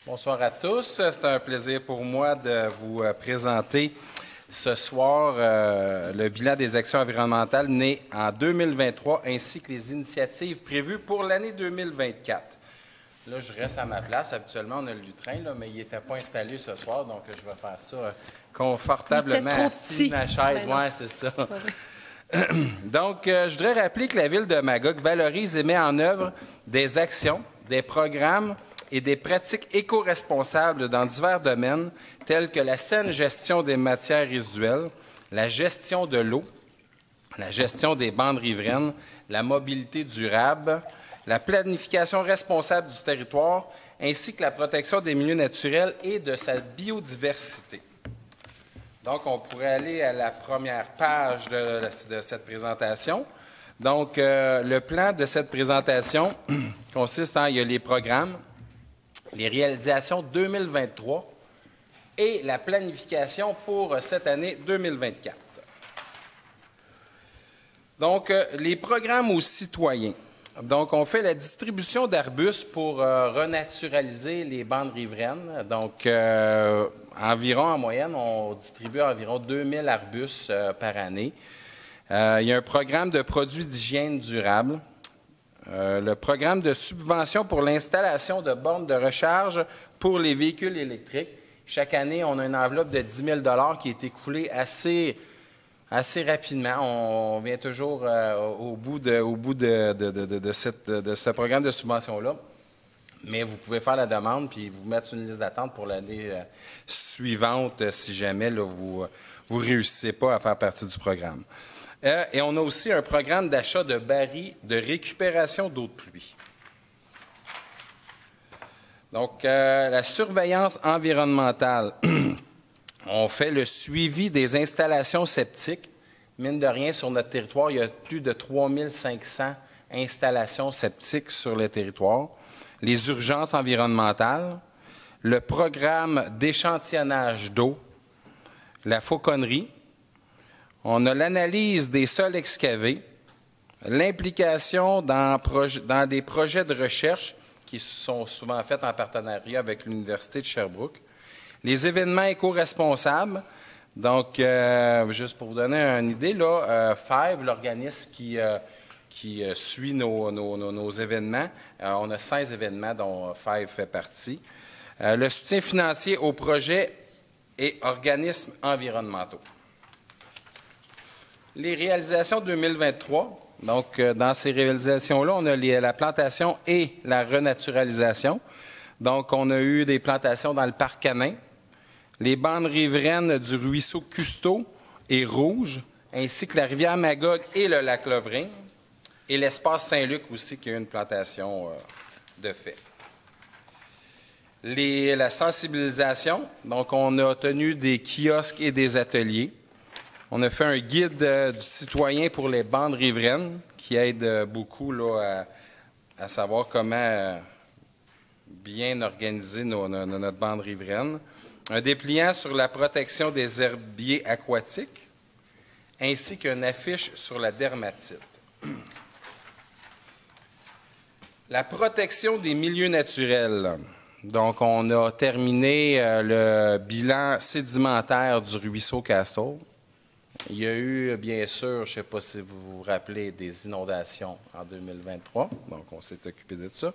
Bonsoir à tous. C'est un plaisir pour moi de vous présenter ce soir le bilan des actions environnementales nées en 2023 ainsi que les initiatives prévues pour l'année 2024. Là, je reste à ma place. Habituellement, on a le lutrin, là, mais il n'était pas installé ce soir, donc je vais faire ça confortablement assis dans ma chaise. Oui, c'est ça. Donc, je voudrais rappeler que la Ville de Magog valorise et met en œuvre des actions, des programmes et des pratiques éco-responsables dans divers domaines tels que la saine gestion des matières résiduelles, la gestion de l'eau, la gestion des bandes riveraines, la mobilité durable, la planification responsable du territoire, ainsi que la protection des milieux naturels et de sa biodiversité. Donc, on pourrait aller à la première page de cette présentation. Donc, le plan de cette présentation consiste en, il y a les programmes, les réalisations 2023 et la planification pour cette année 2024. Donc, les programmes aux citoyens. Donc, on fait la distribution d'arbustes pour renaturaliser les bandes riveraines. Donc, environ, en moyenne, on distribue environ 2000 arbustes par année. Il y a un programme de produits d'hygiène durable. Le programme de subvention pour l'installation de bornes de recharge pour les véhicules électriques. Chaque année, on a une enveloppe de 10 000 qui est écoulée assez rapidement. On vient toujours au bout de ce programme de subvention-là. Mais vous pouvez faire la demande puis vous mettre sur une liste d'attente pour l'année suivante si jamais là, vous ne réussissez pas à faire partie du programme. Et on a aussi un programme d'achat de barils de récupération d'eau de pluie. Donc, la surveillance environnementale. On fait le suivi des installations septiques. Mine de rien, sur notre territoire, il y a plus de 3500 installations septiques sur le territoire. Les urgences environnementales, le programme d'échantillonnage d'eau, la fauconnerie. On a l'analyse des sols excavés, l'implication dans des projets de recherche qui sont souvent faits en partenariat avec l'Université de Sherbrooke, les événements éco-responsables. Donc, juste pour vous donner une idée, là, FIVE, l'organisme qui suit nos événements, on a 16 événements dont FIVE fait partie. Le soutien financier aux projets et organismes environnementaux. Les réalisations 2023, donc dans ces réalisations-là, on a la plantation et la renaturalisation. Donc, on a eu des plantations dans le parc canin, les bandes riveraines du ruisseau Custeau et Rouge, ainsi que la rivière Magog et le lac Lovering, et l'espace Saint-Luc aussi qui a eu une plantation de fait. La sensibilisation, donc on a tenu des kiosques et des ateliers. On a fait un guide du citoyen pour les bandes riveraines qui aide beaucoup là, à savoir comment bien organiser notre bande riveraine. Un dépliant sur la protection des herbiers aquatiques ainsi qu'une affiche sur la dermatite. La protection des milieux naturels. Donc, on a terminé le bilan sédimentaire du ruisseau Castle. Il y a eu, bien sûr, je ne sais pas si vous vous rappelez, des inondations en 2023. Donc, on s'est occupé de ça.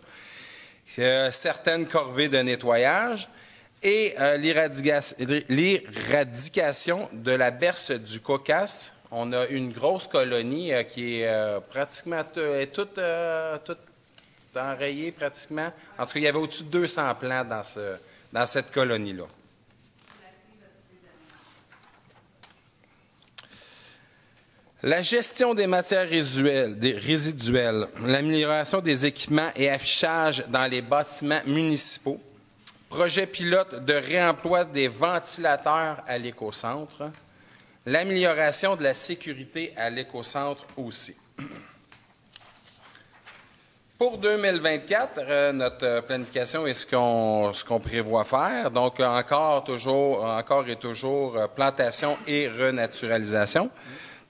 Certaines corvées de nettoyage et l'éradication de la berce du Caucase. On a une grosse colonie qui est pratiquement toute enrayée, pratiquement. En tout cas, il y avait au-dessus de 200 plants dans cette colonie-là. La gestion des matières résiduelles, l'amélioration des équipements et affichage dans les bâtiments municipaux, projet pilote de réemploi des ventilateurs à l'écocentre, l'amélioration de la sécurité à l'écocentre aussi. Pour 2024, notre planification est ce qu'on prévoit faire. Donc, encore et toujours, plantation et renaturalisation.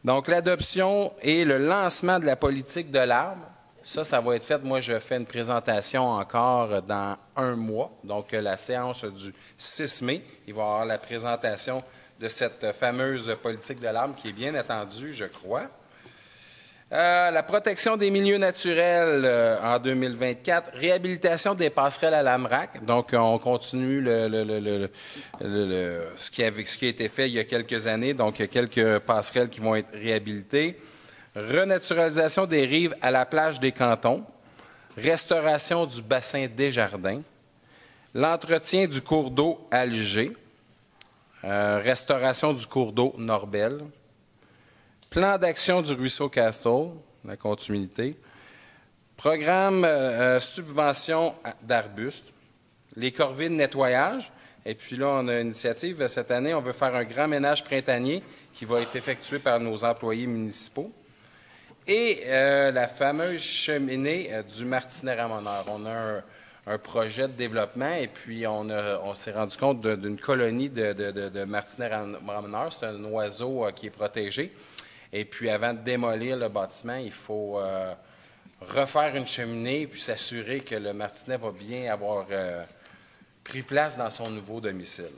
Donc, l'adoption et le lancement de la politique de l'arbre Ça va être fait. Moi, je fais une présentation encore dans un mois. Donc, la séance du 6 mai, il va y avoir la présentation de cette fameuse politique de l'arbre qui est bien attendue, je crois. La protection des milieux naturels en 2024, réhabilitation des passerelles à l'AMRAC. Donc, on continue ce qui a été fait il y a quelques années. Donc, il y a quelques passerelles qui vont être réhabilitées. Renaturalisation des rives à la plage des Cantons. Restauration du bassin Desjardins. L'entretien du cours d'eau Alger. Restauration du cours d'eau Norbel. Plan d'action du ruisseau Castle, la continuité. Programme subvention d'arbustes. Les corvées de nettoyage. Et puis là, on a une initiative. Cette année, on veut faire un grand ménage printanier qui va être effectué par nos employés municipaux. Et la fameuse cheminée du Martinet-Ramoneur. On a un projet de développement et puis on s'est rendu compte d'une colonie de Martinet-Ramoneur. C'est un oiseau qui est protégé. Et puis avant de démolir le bâtiment, il faut refaire une cheminée puis s'assurer que le Martinet va bien avoir pris place dans son nouveau domicile.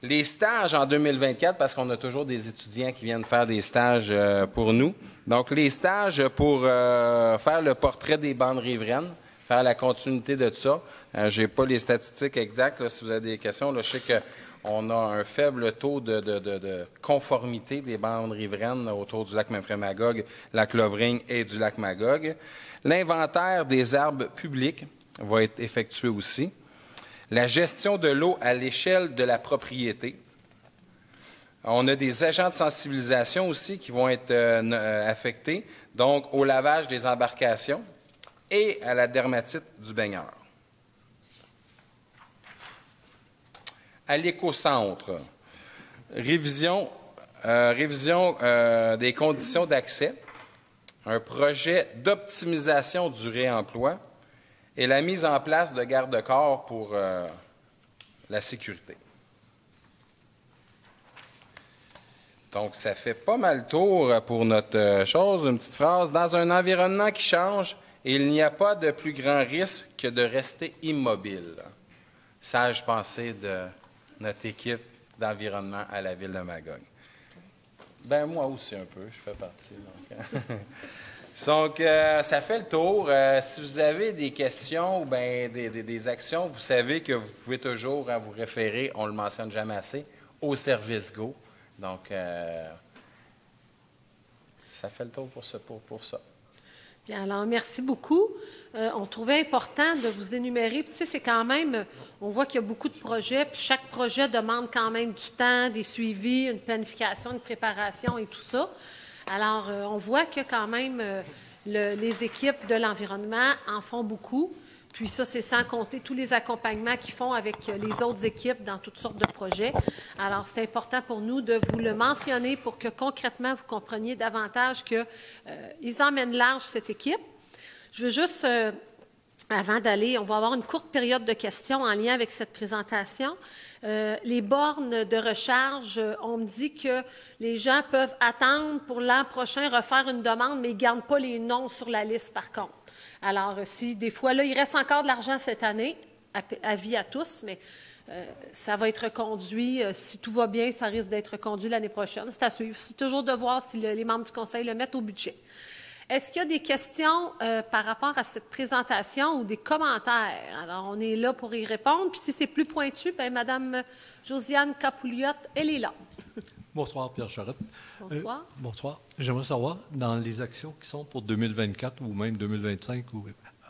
Les stages en 2024, parce qu'on a toujours des étudiants qui viennent faire des stages pour nous. Donc, les stages pour faire le portrait des bandes riveraines, faire la continuité de tout ça. Je n'ai pas les statistiques exactes. Là, si vous avez des questions, là, je sais qu'on a un faible taux de conformité des bandes riveraines autour du lac Memphremagog, lac Lovering et du lac Magog. L'inventaire des arbres publics va être effectué aussi. La gestion de l'eau à l'échelle de la propriété. On a des agents de sensibilisation aussi qui vont être affectés, donc au lavage des embarcations et à la dermatite du baigneur. À l'écocentre, révision des conditions d'accès, un projet d'optimisation du réemploi, et la mise en place de garde-corps pour la sécurité. Donc, ça fait pas mal le tour pour notre chose. Une petite phrase. Dans un environnement qui change, il n'y a pas de plus grand risque que de rester immobile. Sage pensée de notre équipe d'environnement à la ville de Magog. Ben moi aussi un peu, je fais partie. Donc, ça fait le tour. Si vous avez des questions ou bien des actions, vous savez que vous pouvez toujours vous référer, on ne le mentionne jamais assez, au service Go. Donc, ça fait le tour pour ça. Bien, alors, merci beaucoup. On trouvait important de vous énumérer. Tu sais, c'est quand même, on voit qu'il y a beaucoup de projets, puis chaque projet demande quand même du temps, des suivis, une planification, une préparation et tout ça. Alors, on voit que quand même, les équipes de l'environnement en font beaucoup. Puis ça, c'est sans compter tous les accompagnements qu'ils font avec les autres équipes dans toutes sortes de projets. Alors, c'est important pour nous de vous le mentionner pour que concrètement, vous compreniez davantage qu'ils emmènent large cette équipe. Je veux juste, avant d'aller, on va avoir une courte période de questions en lien avec cette présentation. Les bornes de recharge, on me dit que les gens peuvent attendre pour l'an prochain refaire une demande, mais ils ne gardent pas les noms sur la liste par contre. Alors, si des fois, là, il reste encore de l'argent cette année, avis à tous, mais ça va être reconduit. Si tout va bien, ça risque d'être reconduit l'année prochaine. C'est à suivre. C'est toujours de voir si les membres du Conseil le mettent au budget. Est-ce qu'il y a des questions par rapport à cette présentation ou des commentaires? Alors, on est là pour y répondre. Puis si c'est plus pointu, bien, Mme Josiane Capouliot, elle est là. Bonsoir, Pierre Charette. Bonsoir. Bonsoir. J'aimerais savoir, dans les actions qui sont pour 2024 ou même 2025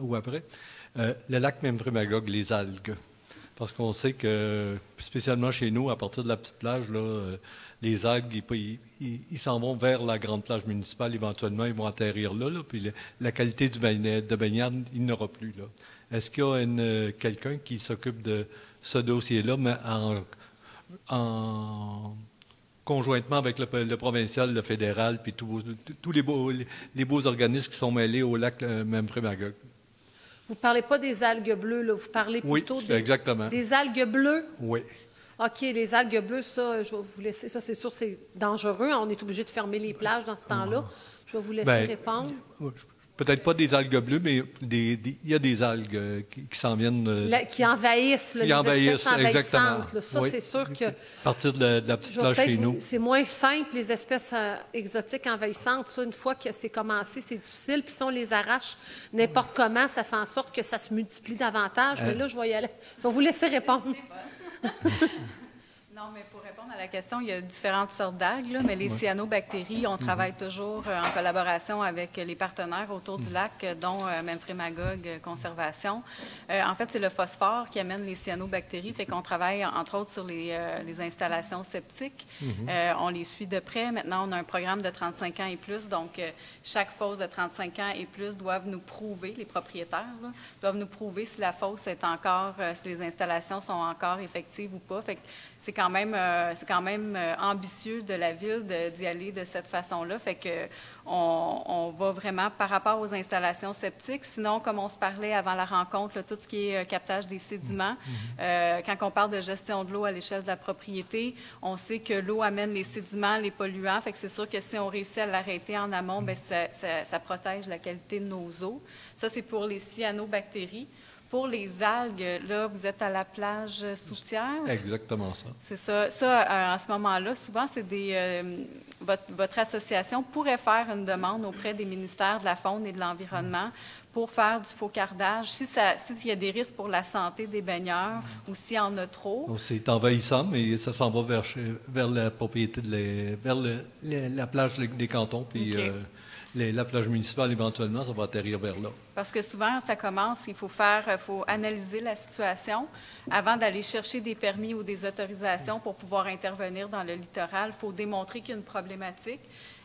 ou après, le lac Memphremagog, les algues. Parce qu'on sait que, spécialement chez nous, à partir de la petite plage, là, les algues, ils s'en vont vers la grande plage municipale. Éventuellement, ils vont atterrir là, puis la qualité de baignade, il n'y aura plus. Est-ce qu'il y a quelqu'un qui s'occupe de ce dossier-là, mais conjointement avec le provincial, le fédéral, puis tous les beaux organismes qui sont mêlés au lac Memphremagog? Vous ne parlez pas des algues bleues, là, vous parlez plutôt exactement. Des algues bleues? Oui. OK, les algues bleues, ça, je vais vous laisser. Ça, c'est sûr, c'est dangereux. On est obligé de fermer les plages dans ce temps-là. Je vais vous laisser Ben, répondre. Peut-être pas des algues bleues, mais il y a des algues qui s'en viennent. Qui envahissent, là, qui les envahissent, espèces envahissantes. exactement. Là. Ça, Oui. c'est sûr que... À partir de la petite Je vais plage chez peut-être nous. c'est moins simple, les espèces exotiques envahissantes. Ça, une fois que c'est commencé, c'est difficile. Puis si on les arrache n'importe comment, ça fait en sorte que ça se multiplie davantage. Mais là, je vais y aller. Je vais vous laisser répondre. Non, mais pour répondre à la question, il y a différentes sortes d'algues, là, mais les cyanobactéries, on travaille toujours en collaboration avec les partenaires autour du lac, dont Memphrey Magog Conservation. En fait, c'est le phosphore qui amène les cyanobactéries, fait qu'on travaille entre autres sur les installations septiques. On les suit de près. Maintenant, on a un programme de 35 ans et plus, donc chaque fosse de 35 ans et plus doivent nous prouver, les propriétaires, là, doivent nous prouver si la fosse est encore, si les installations sont encore effectives ou pas. Fait que c'est quand même ambitieux de la Ville d'y aller de cette façon-là. Fait que on va vraiment par rapport aux installations septiques. Sinon, comme on se parlait avant la rencontre, là, tout ce qui est captage des sédiments, quand on parle de gestion de l'eau à l'échelle de la propriété, on sait que l'eau amène les sédiments, les polluants. Fait que c'est sûr que si on réussit à l'arrêter en amont, bien, ça protège la qualité de nos eaux. Ça, c'est pour les cyanobactéries. Pour les algues, là, vous êtes à la plage Soutière. Exactement ça. C'est ça. Ça, en ce moment-là, souvent, c'est votre association pourrait faire une demande auprès des ministères de la Faune et de l'Environnement pour faire du faucardage. S'il y a des risques pour la santé des baigneurs ou s'il y en a trop. Donc, c'est envahissant, mais ça s'en va vers la propriété, vers la plage des cantons, puis OK. La plage municipale, éventuellement, ça va atterrir vers là. Parce que souvent, ça commence, il faut analyser la situation avant d'aller chercher des permis ou des autorisations pour pouvoir intervenir dans le littoral. Il faut démontrer qu'il y a une problématique.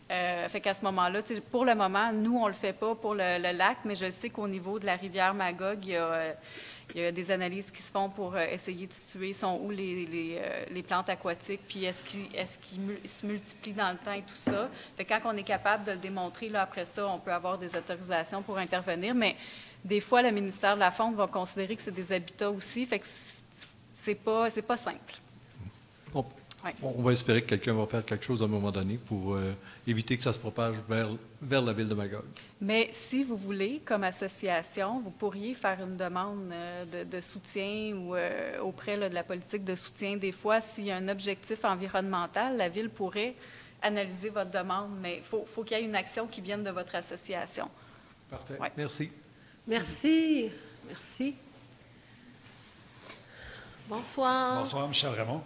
Fait qu'à ce moment-là, pour le moment, nous, on ne le fait pas pour le lac, mais je sais qu'au niveau de la rivière Magog, il y a des analyses qui se font pour essayer de situer sont où les plantes aquatiques, puis est-ce qu'ils se multiplient dans le temps et tout ça. Fait que quand on est capable de le démontrer, là, après ça, on peut avoir des autorisations pour intervenir, mais des fois, le ministère de la Faune va considérer que c'est des habitats aussi, fait que c'est pas simple. Bon. Ouais. On va espérer que quelqu'un va faire quelque chose à un moment donné pour éviter que ça se propage vers la ville de Magog. Mais si vous voulez, comme association, vous pourriez faire une demande de soutien ou auprès là, de la politique de soutien. Des fois, s'il y a un objectif environnemental, la Ville pourrait analyser votre demande, mais il faut qu'il y ait une action qui vienne de votre association. Parfait. Ouais. Merci. Merci. Merci. Bonsoir. Bonsoir, Michel Raymond.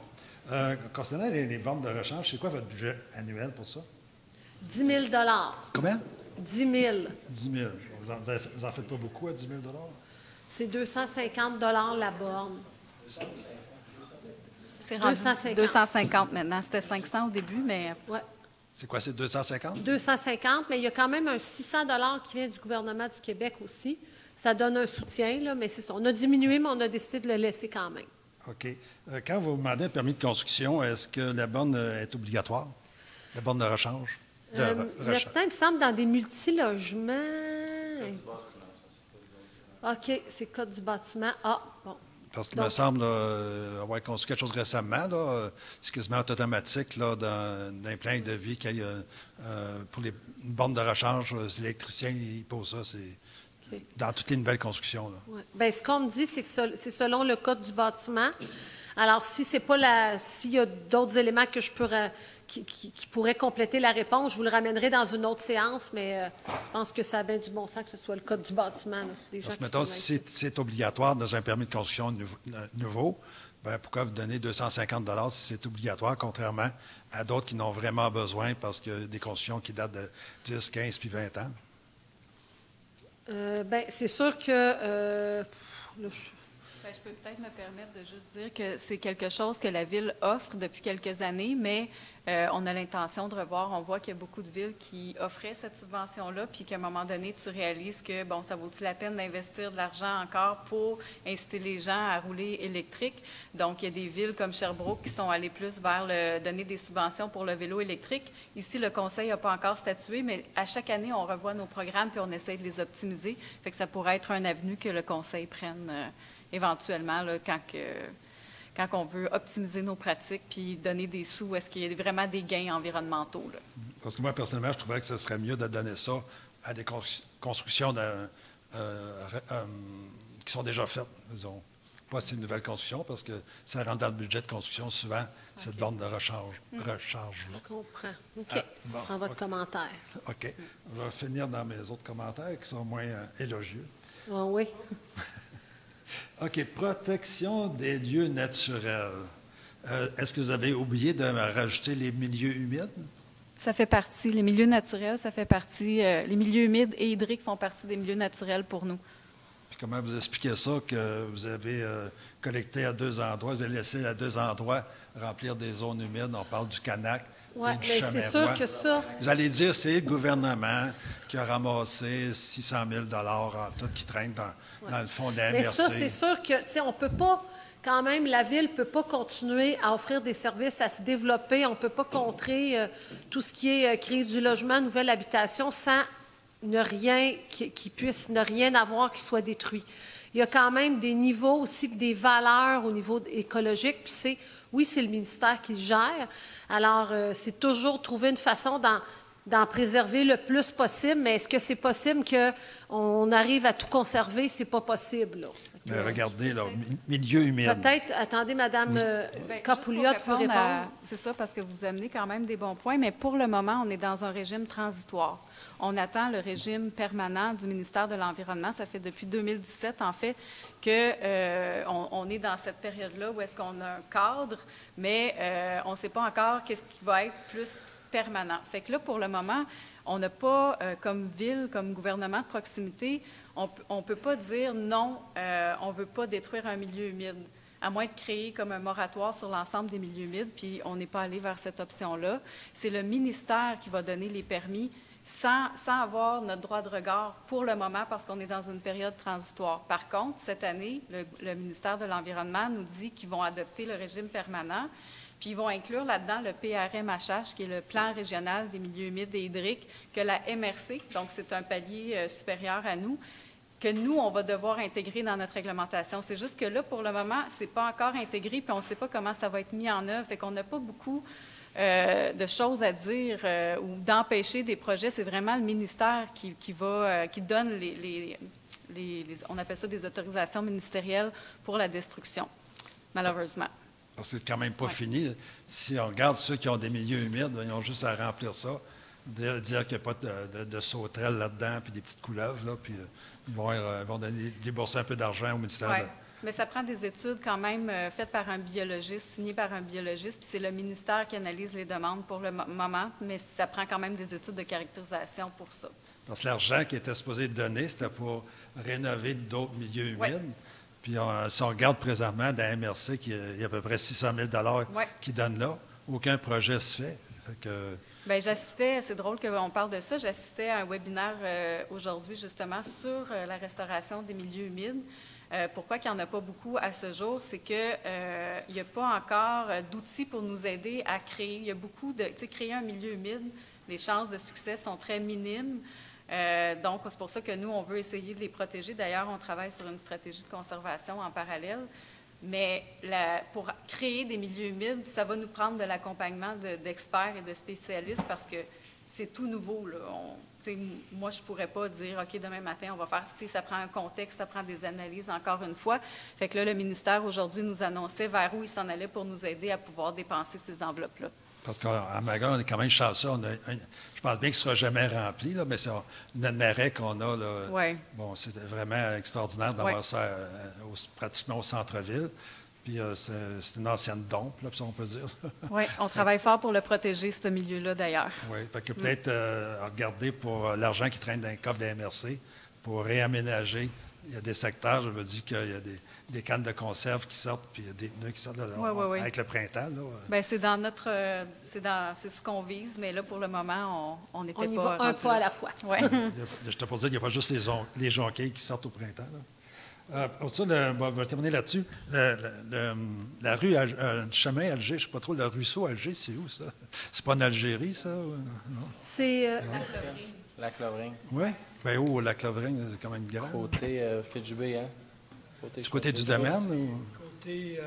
Concernant les bornes de rechange, c'est quoi votre budget annuel pour ça? 10 000 Combien? 10 000 10 000. Vous en faites pas beaucoup à 10 000 C'est 250 la borne. C'est rendu 250. 250 maintenant. C'était 500 au début, mais Ouais. C'est quoi, c'est 250? 250, mais il y a quand même un 600 qui vient du gouvernement du Québec aussi. Ça donne un soutien, là, mais c'est ça. On a diminué, mais on a décidé de le laisser quand même. OK. Quand vous demandez un permis de construction, est-ce que la borne est obligatoire? La borne de rechange? Maintenant, il me semble, dans des multilogements. OK, c'est code du bâtiment. Ah, bon. Parce qu'il Donc- me semble avoir construit quelque chose récemment, là, c'est quasiment automatique là, dans un plan de vie qu'il y a pour une borne de rechange, l'électricien, il pose ça, c'est OK. dans toutes les nouvelles constructions. Là. Ouais. Bien, ce qu'on me dit, c'est que c'est selon le code du bâtiment. Alors, si c'est pas s'il y a d'autres éléments que je pourrais, qui pourraient compléter la réponse, je vous le ramènerai dans une autre séance, mais je pense que ça a bien du bon sens que ce soit le code du bâtiment. Là. C'est des gens Parce que, qui mettons, connaissent. si c'est obligatoire dans un permis de construction nouveau, bien, pourquoi vous donner 250 $ si c'est obligatoire, contrairement à d'autres qui n'ont vraiment besoin parce que des constructions qui datent de 10, 15 puis 20 ans? Bien, c'est sûr que... là, je peux peut-être me permettre de juste dire que c'est quelque chose que la Ville offre depuis quelques années, mais on a l'intention de revoir. On voit qu'il y a beaucoup de villes qui offraient cette subvention-là, puis qu'à un moment donné, tu réalises que, bon, ça vaut-il la peine d'investir de l'argent encore pour inciter les gens à rouler électrique? Donc, il y a des villes comme Sherbrooke qui sont allées plus vers donner des subventions pour le vélo électrique. Ici, le Conseil n'a pas encore statué, mais à chaque année, on revoit nos programmes puis on essaie de les optimiser. Fait que ça pourrait être un avenue que le Conseil prenne éventuellement, là, quand on veut optimiser nos pratiques puis donner des sous, est-ce qu'il y a vraiment des gains environnementaux, là? Parce que moi, personnellement, je trouverais que ce serait mieux de donner ça à des constructions qui sont déjà faites, disons. Pas ces nouvelles constructions, parce que ça rentre dans le budget de construction, souvent, cette borne de recharge. Je comprends. OK. Bon, Je prends votre commentaire. OK. Je vais finir dans mes autres commentaires qui sont moins élogieux. Ah oui. OK. Protection des lieux naturels. Est-ce que vous avez oublié de rajouter les milieux humides? Ça fait partie, les milieux naturels, ça fait partie, les milieux humides et hydriques font partie des milieux naturels pour nous. Puis comment vous expliquez ça, que vous avez collecté à 2 endroits, vous avez laissé à 2 endroits remplir des zones humides, on parle du Canac, Oui, du mais c'est Chemin-Roi. sûr que ça... Vous allez dire, c'est le gouvernement qui a ramassé 600 000 en tout qui traîne dans le fond de la MRC. Mais ça, c'est sûr que, tu sais, on peut pas... Quand même, la Ville ne peut pas continuer à offrir des services, à se développer. On ne peut pas contrer tout ce qui est crise du logement, nouvelle habitation, sans qui puisse ne rien avoir qui soit détruit. Il y a quand même des niveaux aussi, des valeurs au niveau écologique. Puis c'est le ministère qui le gère. Alors, c'est toujours trouver une façon d'en préserver le plus possible. Mais est-ce que c'est possible qu'on arrive à tout conserver? C'est pas possible, là. Mais regardez, là, milieu humide. Peut-être, attendez, Mme Capouliot veut répondre. C'est ça, parce que vous amenez quand même des bons points, mais pour le moment, on est dans un régime transitoire. On attend le régime permanent du ministère de l'Environnement. Ça fait depuis 2017, en fait, qu'on est dans cette période-là où est-ce qu'on a un cadre, mais on ne sait pas encore qu'est-ce qui va être plus permanent. Fait que là, pour le moment, on n'a pas, comme ville, comme gouvernement de proximité, on ne peut pas dire non, on ne veut pas détruire un milieu humide, à moins de créer comme un moratoire sur l'ensemble des milieux humides, puis on n'est pas allé vers cette option-là. C'est le ministère qui va donner les permis sans avoir notre droit de regard pour le moment parce qu'on est dans une période transitoire. Par contre, cette année, le ministère de l'Environnement nous dit qu'ils vont adopter le régime permanent, puis ils vont inclure là-dedans le PRMHH, qui est le plan régional des milieux humides et hydriques, que la MRC, donc c'est un palier supérieur à nous, que nous, on va devoir intégrer dans notre réglementation. C'est juste que là, pour le moment, ce n'est pas encore intégré, puis on ne sait pas comment ça va être mis en œuvre, fait qu'on n'a pas beaucoup de choses à dire ou d'empêcher des projets. C'est vraiment le ministère qui donne on appelle ça des autorisations ministérielles pour la destruction, malheureusement. Parce que c'est quand même pas fini. Si on regarde ceux qui ont des milieux humides, ils ont juste à remplir ça, dire qu'il n'y a pas de sauterelles là-dedans, puis des petites couleuvres, là, puis ils vont débourser un peu d'argent au ministère. Oui, mais ça prend des études quand même faites par un biologiste, signées par un biologiste, puis c'est le ministère qui analyse les demandes pour le moment, mais ça prend quand même des études de caractérisation pour ça. Parce que l'argent qui était supposé donner, c'était pour rénover d'autres milieux humides. Puis si on regarde présentement dans la MRC, il y a à peu près 600 000 qui donnent là, aucun projet se fait. Bien, j'assistais, c'est drôle qu'on parle de ça, j'assistais à un webinaire aujourd'hui justement sur la restauration des milieux humides. Pourquoi il n'y en a pas beaucoup à ce jour? C'est qu'il n'y a pas encore d'outils pour nous aider à créer. Il y a beaucoup de... Tu sais, créer un milieu humide, les chances de succès sont très minimes. Donc, c'est pour ça que nous, on veut essayer de les protéger. D'ailleurs, on travaille sur une stratégie de conservation en parallèle. Mais pour créer des milieux humides, ça va nous prendre de l'accompagnement d'experts et de spécialistes parce que c'est tout nouveau, là. Moi, je ne pourrais pas dire, OK, demain matin, on va faire... Ça prend un contexte, ça prend des analyses, encore une fois. Fait que là, le ministère, aujourd'hui, nous annonçait vers où il s'en allait pour nous aider à pouvoir dépenser ces enveloppes-là. Parce qu'à Magog, on est quand même chanceux. Je pense bien qu'il ne sera jamais rempli, là, mais c'est notre marais qu'on a. Là, ouais. Bon, c'est vraiment extraordinaire d'avoir ça pratiquement au centre-ville. Puis c'est une ancienne dompe, là, si on peut dire. Oui, on travaille fort pour le protéger, ce milieu-là, d'ailleurs. Oui, fait que peut-être regarder pour l'argent qui traîne dans le coffre de la MRC pour réaménager. Il y a des secteurs, je veux dire qu'il y a des cannes de conserve qui sortent, puis il y a des pneus qui sortent avec le printemps. Bien, c'est dans notre... c'est ce qu'on vise, mais là, pour le moment, on n'était pas... On y va un pas à la fois. Oui. Je te pose dire qu'il n'y a pas juste les jonquilles qui sortent au printemps. Pour ça, on va terminer là-dessus. La rue, le chemin Alger, je ne sais pas trop, le ruisseau Alger, c'est où, ça? C'est pas en Algérie, ça? Non? C'est... Lac Lovering. Oui? Bien, où, Lac Lovering, c'est quand même grand. Côté Fitch Bay, hein? Du côté du domaine? Ou? Côté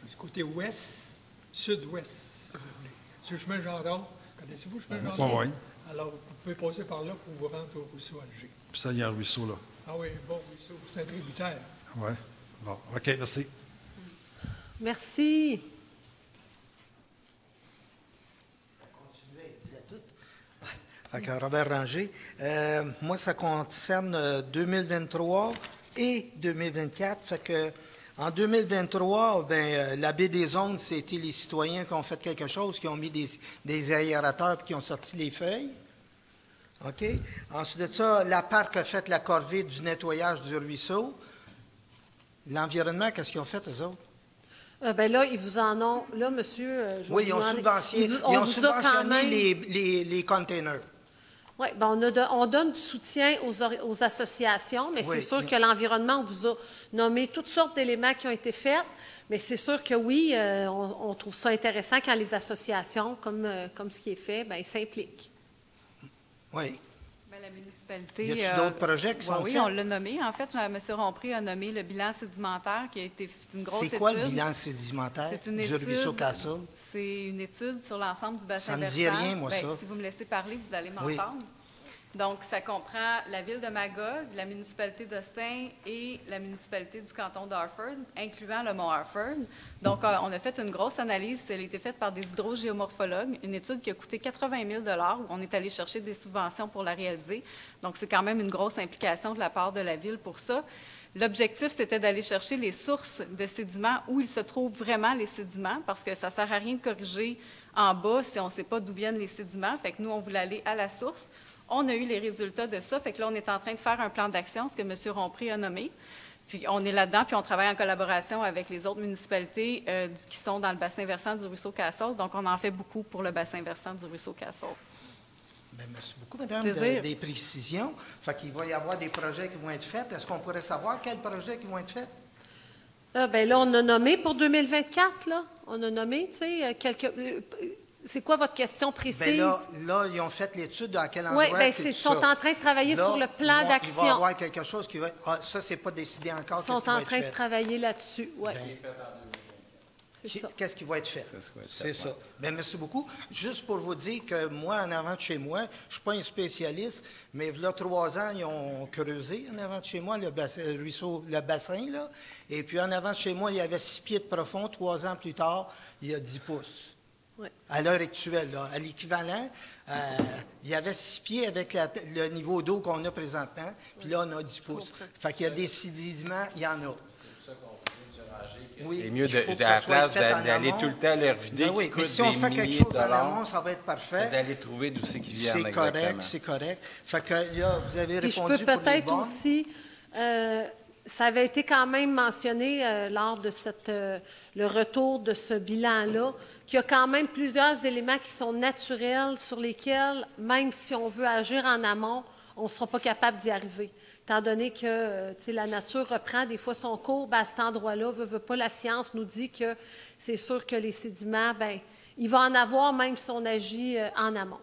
du côté ouest, sud-ouest, si vous voulez. Sur le chemin Gendron, connaissez-vous le chemin Gendron? Oui. Alors, vous pouvez passer par là pour vous rendre au ruisseau Alger. Puis ça, il y a un ruisseau, là. Ah oui, bon ruisseau, c'est un tributaire. Oui. Bon, OK, merci. Merci. Fait que Robert Ranger. Moi, ça concerne 2023 et 2024. Fait que en 2023, la baie des Ondes, c'était les citoyens qui ont fait quelque chose, qui ont mis des aérateurs et qui ont sorti les feuilles. OK? Ensuite de ça, la Parc a fait la corvée du nettoyage du ruisseau. L'environnement, qu'est-ce qu'ils ont fait, eux autres? Là, ils vous en ont. Là, monsieur. Oui, ils ont subventionné les containers. Oui, on donne du soutien aux associations, mais c'est sûr que l'environnement, on vous a nommé toutes sortes d'éléments qui ont été faits, mais c'est sûr que oui, on trouve ça intéressant quand les associations, comme ce qui est fait, s'impliquent. Oui. La municipalité. Y a-t-il d'autres projets qui sont faits? Oui, on l'a nommé. En fait, M. Rompré a nommé le bilan sédimentaire qui a été une grosse étude. C'est quoi le bilan sédimentaire du ruisseau Castle? C'est une étude sur l'ensemble du bassin versant. Ça ne me dit rien, moi, ça. Si vous me laissez parler, vous allez m'entendre. Oui. Donc, ça comprend la ville de Magog, la municipalité d'Austin et la municipalité du canton d'Harford, incluant le mont Harford. Donc, on a fait une grosse analyse. Elle a été faite par des hydrogéomorphologues, une étude qui a coûté 80 000 $. On est allé chercher des subventions pour la réaliser. Donc, c'est quand même une grosse implication de la part de la ville pour ça. L'objectif, c'était d'aller chercher les sources de sédiments, où ils se trouvent vraiment les sédiments, parce que ça ne sert à rien de corriger en bas si on ne sait pas d'où viennent les sédiments. Fait que nous, on voulait aller à la source. On a eu les résultats de ça. Fait que là, on est en train de faire un plan d'action, ce que M. Rompré a nommé. Puis on est là-dedans, puis on travaille en collaboration avec les autres municipalités qui sont dans le bassin versant du ruisseau Castle. Donc, on en fait beaucoup pour le bassin versant du ruisseau Castle. Bien, merci beaucoup, madame, des précisions. Fait qu'il va y avoir des projets qui vont être faits. Est-ce qu'on pourrait savoir quels projets qui vont être faits? Là, on a nommé pour 2024, là. On a nommé, tu sais, quelques... C'est quoi votre question précise? Bien là, ils ont fait l'étude à quel endroit? Oui, ils sont en train de travailler sur le plan d'action. Il va y avoir quelque chose qui va être... Ah, ça, c'est pas décidé encore. Ils sont en train de travailler là-dessus, oui. Qu'est-ce qui va être fait? C'est ça. Bien, merci beaucoup. Juste pour vous dire que moi, en avant de chez moi, je ne suis pas un spécialiste, mais il y a 3 ans, ils ont creusé en avant de chez moi, le ruisseau, le bassin, là. Et puis, en avant de chez moi, il y avait 6 pieds de profond. 3 ans plus tard, il y a 10 pouces. Oui. À l'heure actuelle, là, à l'équivalent, il y avait 6 pieds avec le niveau d'eau qu'on a présentement, puis là, on a 10 pouces. Fait qu'il y a des sédiments, il y en a. Oui, c'est mieux à la place d'aller tout le temps les revider, ben oui, mais si on fait quelque chose en amont, ça va être parfait. C'est d'aller trouver d'où c'est qu'ils viennent exactement. C'est correct. Fait que là, vous avez répondu pour les je peux peut-être aussi... ça avait été quand même mentionné lors de le retour de ce bilan-là, qu'il y a quand même plusieurs éléments qui sont naturels sur lesquels, même si on veut agir en amont, on ne sera pas capable d'y arriver. Étant donné que la nature reprend des fois son cours, à cet endroit-là, veut pas, la science nous dit que c'est sûr que les sédiments, il va en avoir même si on agit en amont.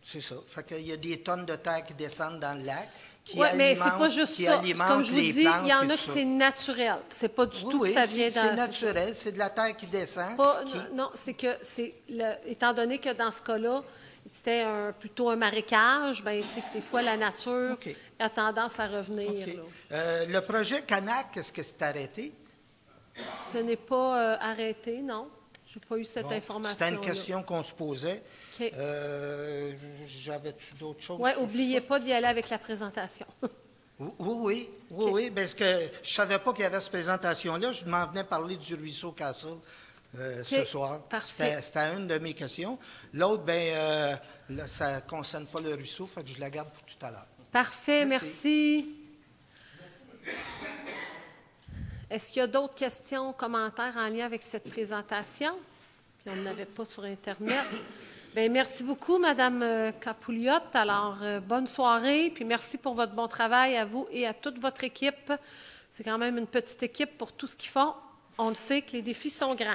C'est ça. Fait qu'il y a des tonnes de terre qui descendent dans le lac. Oui, mais c'est pas juste ça. Comme je vous dis, il y en a qui c'est naturel. C'est pas du tout que ça vient dans... c'est naturel. C'est de la terre qui descend. Non, c'est que étant donné que dans ce cas-là, c'était plutôt un marécage, des fois, la nature a tendance à revenir. Le projet Canac, est-ce que c'est arrêté? Ce n'est pas arrêté, non. Je n'ai pas eu cette information. C'était une question qu'on se posait. Okay. J'avais-tu d'autres choses? Oui, n'oubliez pas d'y aller avec la présentation. Oui, parce que je ne savais pas qu'il y avait cette présentation-là. Je m'en venais parler du ruisseau Castle ce soir. C'était une de mes questions. L'autre, là, ça ne concerne pas le ruisseau, fait que je la garde pour tout à l'heure. Parfait, merci. Est-ce qu'il y a d'autres questions, commentaires en lien avec cette présentation? Puis on n'avait pas sur Internet. Bien, merci beaucoup, Mme Capouliot. Alors, bonne soirée, puis merci pour votre bon travail à vous et à toute votre équipe. C'est quand même une petite équipe pour tout ce qu'ils font. On le sait que les défis sont grands.